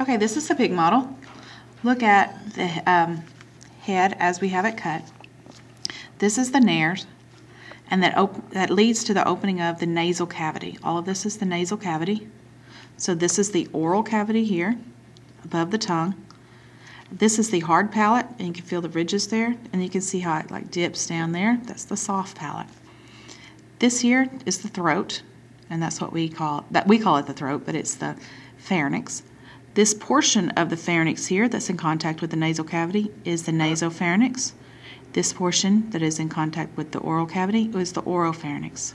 Okay, this is a pig model. Look at the head as we have it cut. This is the nares, and that leads to the opening of the nasal cavity. All of this is the nasal cavity. So this is the oral cavity here, above the tongue. This is the hard palate, and you can feel the ridges there, and you can see how it like dips down there. That's the soft palate. This here is the throat, and that's what we call it the throat, but it's the pharynx. This portion of the pharynx here that's in contact with the nasal cavity is the nasopharynx. This portion that is in contact with the oral cavity is the oropharynx.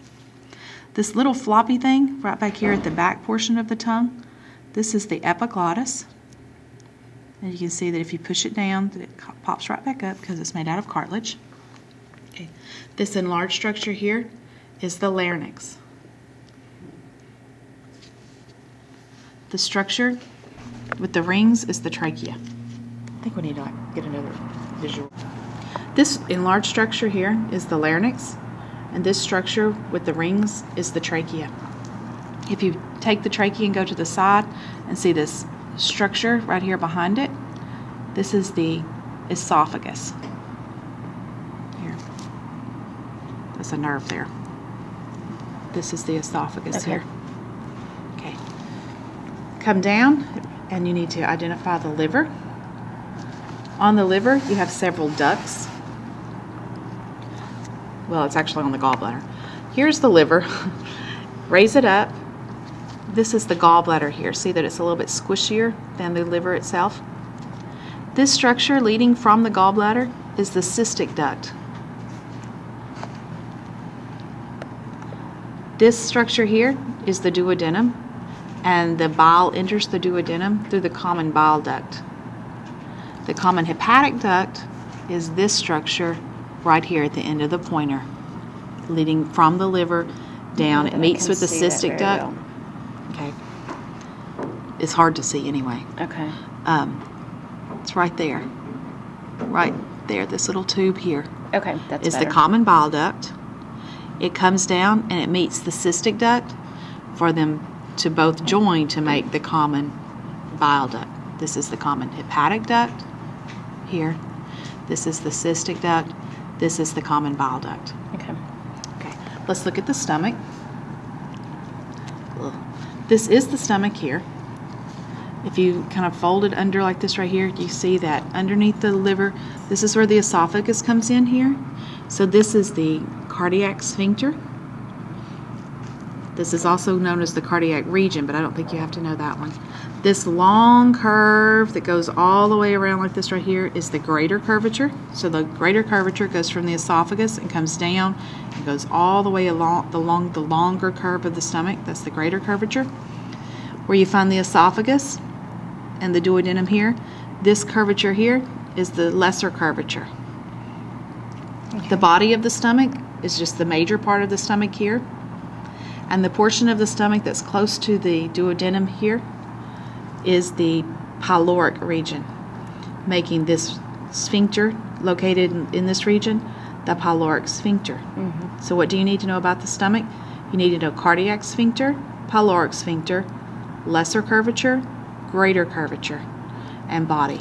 This little floppy thing right back here at the back portion of the tongue, this is the epiglottis. And you can see that if you push it down, that it pops right back up because it's made out of cartilage. Okay. This enlarged structure here is the larynx. The structure with the rings is the trachea. I think we need to get another visual. This enlarged structure here is the larynx, and this structure with the rings is the trachea. If you take the trachea and go to the side and see this structure right here behind it, this is the esophagus. Here. That's a nerve there. This is the esophagus here. Okay. Come down, and you need to identify the liver. On the liver, you have several ducts. Well, it's actually on the gallbladder. Here's the liver. Raise it up. This is the gallbladder here. See that it's a little bit squishier than the liver itself? This structure leading from the gallbladder is the cystic duct. This structure here is the duodenum, and the bile enters the duodenum through the common bile duct. The common hepatic duct is this structure right here at the end of the pointer, leading from the liver down. It meets with the cystic duct. Well. Okay. It's hard to see anyway. Okay. It's right there. Right there, this little tube here. Okay, that's is better. The common bile duct. It comes down and it meets the cystic duct for them to both join to make the common bile duct. This is the common hepatic duct here. This is the cystic duct. This is the common bile duct. Okay. Okay. Let's look at the stomach. This is the stomach here. If you kind of fold it under like this right here, you see that underneath the liver, this is where the esophagus comes in here. So this is the cardiac sphincter. This is also known as the cardiac region, but I don't think you have to know that one. This long curve that goes all the way around like this right here is the greater curvature. So the greater curvature goes from the esophagus and comes down and goes all the way along the longer curve of the stomach. That's the greater curvature. Where you find the esophagus and the duodenum here, this curvature here is the lesser curvature. Okay. The body of the stomach is just the major part of the stomach here. And the portion of the stomach that's close to the duodenum here is the pyloric region, making this sphincter located in this region the pyloric sphincter. Mm-hmm. So what do you need to know about the stomach? You need to know cardiac sphincter, pyloric sphincter, lesser curvature, greater curvature, and body.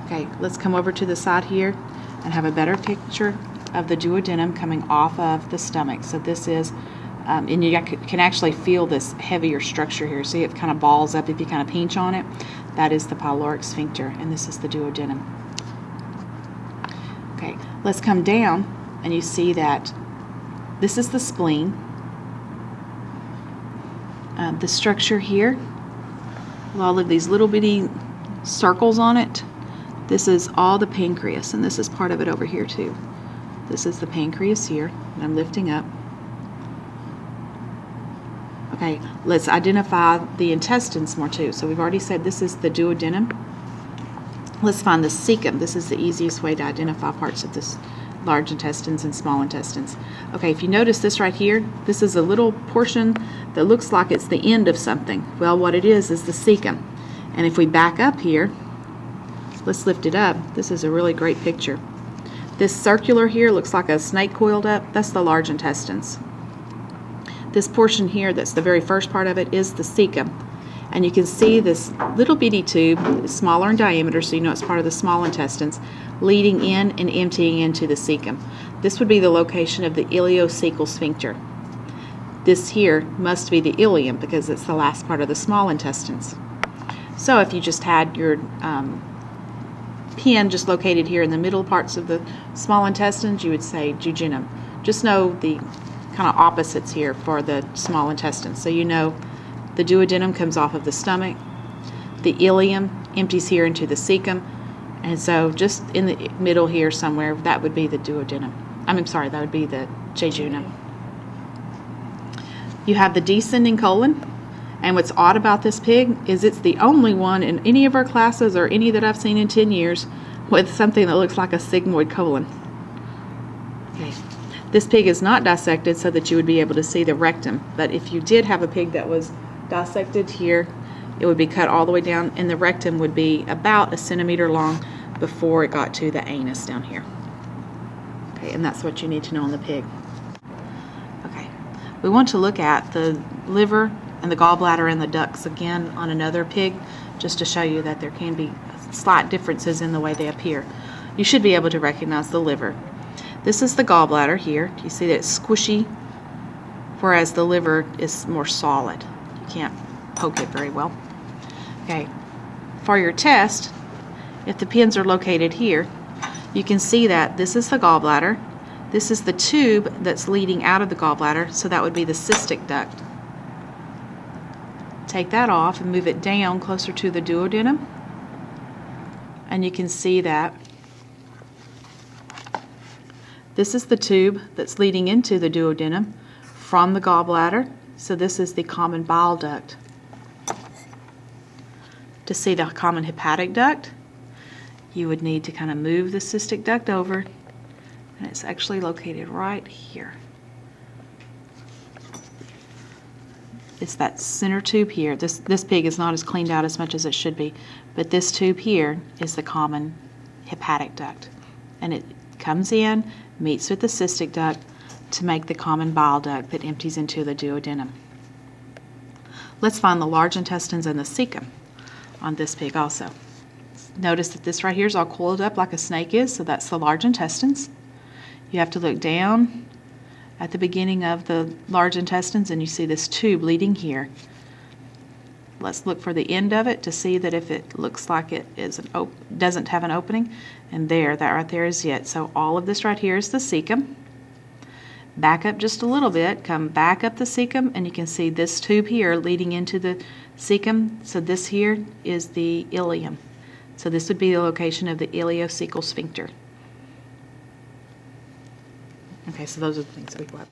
Okay, let's come over to the side here and have a better picture of the duodenum coming off of the stomach. So this is and you can actually feel this heavier structure here. See, it kind of balls up if you kind of pinch on it. That is the pyloric sphincter, and this is the duodenum. Okay, let's come down, and you see that this is the spleen. The structure here, with all of these little bitty circles on it, this is all the pancreas, and this is part of it over here too. This is the pancreas here, and I'm lifting up. Okay, let's identify the intestines more too. So we've already said this is the duodenum. Let's find the cecum. This is the easiest way to identify parts of this large intestines and small intestines. Okay, if you notice this right here, this is a little portion that looks like it's the end of something. Well, what it is the cecum. And if we back up here, let's lift it up. This is a really great picture. This circular here looks like a snake coiled up. That's the large intestines. This portion here, that's the very first part of it, is the cecum. And you can see this little bitty tube, it's smaller in diameter, so you know it's part of the small intestines, leading in and emptying into the cecum. This would be the location of the ileocecal sphincter. This here must be the ileum because it's the last part of the small intestines. So if you just had your pen just located here in the middle parts of the small intestines, you would say jejunum. Just know the kind of opposites here for the small intestines. So you know the duodenum comes off of the stomach, the ileum empties here into the cecum, and so just in the middle here somewhere, that would be the duodenum. I'm sorry, that would be the jejunum. You have the descending colon, and what's odd about this pig is it's the only one in any of our classes or any that I've seen in 10 years with something that looks like a sigmoid colon. Okay. This pig is not dissected so that you would be able to see the rectum, but if you did have a pig that was dissected here, it would be cut all the way down, and the rectum would be about 1 centimeter long before it got to the anus down here. Okay, and that's what you need to know on the pig. Okay, we want to look at the liver and the gallbladder and the ducts again on another pig, just to show you that there can be slight differences in the way they appear. You should be able to recognize the liver. This is the gallbladder here. You see that it's squishy, whereas the liver is more solid. You can't poke it very well. Okay, for your test, if the pins are located here, you can see that this is the gallbladder. This is the tube that's leading out of the gallbladder, so that would be the cystic duct. Take that off and move it down closer to the duodenum, and you can see that this is the tube that's leading into the duodenum from the gallbladder, so this is the common bile duct. To see the common hepatic duct, you would need to kind of move the cystic duct over, and it's actually located right here. It's that center tube here. This pig is not as cleaned out as much as it should be, but this tube here is the common hepatic duct, and it comes in, meets with the cystic duct to make the common bile duct that empties into the duodenum. Let's find the large intestines and the cecum on this pig also. Notice that this right here is all coiled up like a snake is, so that's the large intestines. You have to look down at the beginning of the large intestines and you see this tube leading here. Let's look for the end of it to see that if it looks like it is doesn't have an opening, and there, that right there is it. So all of this right here is the cecum. Back up just a little bit, come back up the cecum, and you can see this tube here leading into the cecum. So this here is the ileum. So this would be the location of the ileocecal sphincter. Okay, so those are the things that we got.